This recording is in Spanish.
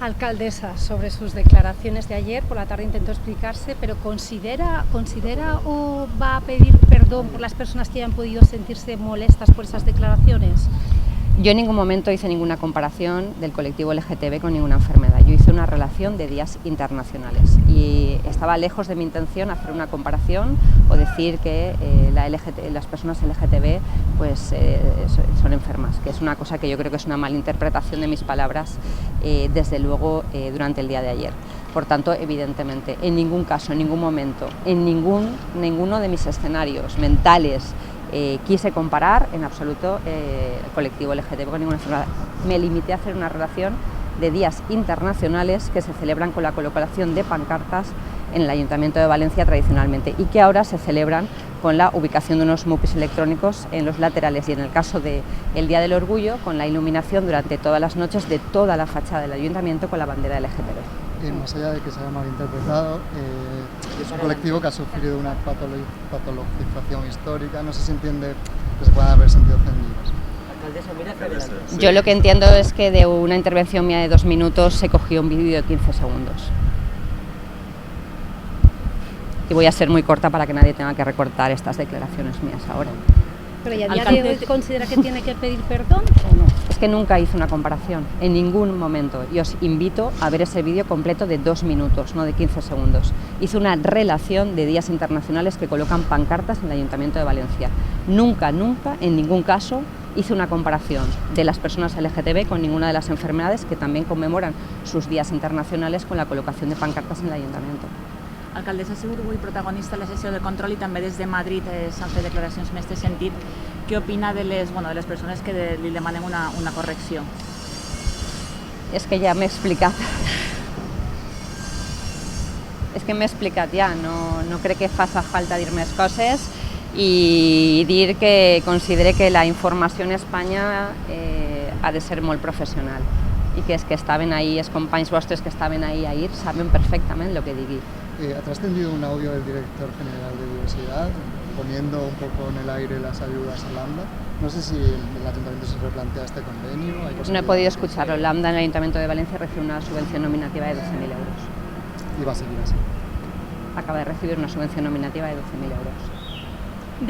Alcaldesa, sobre sus declaraciones de ayer, por la tarde intentó explicarse, pero ¿considera o va a pedir perdón por las personas que hayan podido sentirse molestas por esas declaraciones? Yo en ningún momento hice ninguna comparación del colectivo LGTB con ninguna enfermedad. Yo hice una relación de días internacionales y estaba lejos de mi intención hacer una comparación o decir que las personas LGTB pues, son enfermas, que es una cosa que yo creo que es una malinterpretación de mis palabras, desde luego, durante el día de ayer. Por tanto, evidentemente, en ningún caso, en ningún momento, en ninguno de mis escenarios mentales, quise comparar en absoluto el colectivo LGTB con ninguna enfermedad. Me limité a hacer una relación de días internacionales que se celebran con la colocación de pancartas en el Ayuntamiento de Valencia tradicionalmente y que ahora se celebran con la ubicación de unos MUPIs electrónicos en los laterales y en el caso del Día del Orgullo con la iluminación durante todas las noches de toda la fachada del Ayuntamiento con la bandera LGTB. Más allá de que se haya malinterpretado, es un colectivo que ha sufrido una patologización histórica, no sé si entiende que se puedan haber sentido ofendidos. Yo lo que entiendo es que de una intervención mía de 2 minutos se cogió un vídeo de 15 segundos. Y voy a ser muy corta para que nadie tenga que recortar estas declaraciones mías ahora. ¿Pero ya a día de hoy considera que tiene que pedir perdón o no? Es que nunca hice una comparación, en ningún momento. Y os invito a ver ese vídeo completo de 2 minutos, no de 15 segundos. Hice una relación de días internacionales que colocan pancartas en el Ayuntamiento de Valencia. Nunca, en ningún caso, hice una comparación de las personas LGTB con ninguna de las enfermedades que también conmemoran sus días internacionales con la colocación de pancartas en el Ayuntamiento. Alcaldessa, ha sigut avui protagonista en la sessió de control i també des de Madrid s'han fet declaracions en aquest sentit. Què opina de les persones que li demanen una correcció? Es que ya me he explicado. Es que m'he explicat ja, no crec que faça falta dir més coses i dir que considere que la informació en Espanya ha de ser molt professional i que els que estaven ahí, els companys vostres que estaven ahí ahir, saben perfectament el que digui. Ha trascendido un audio del director general de Diversidad poniendo un poco en el aire las ayudas a Lambda. No sé si el Ayuntamiento se replantea este convenio. No he podido escucharlo. Lambda en el Ayuntamiento de Valencia recibe una subvención nominativa de 12.000 euros. ¿Y va a seguir así? Acaba de recibir una subvención nominativa de 12.000 euros.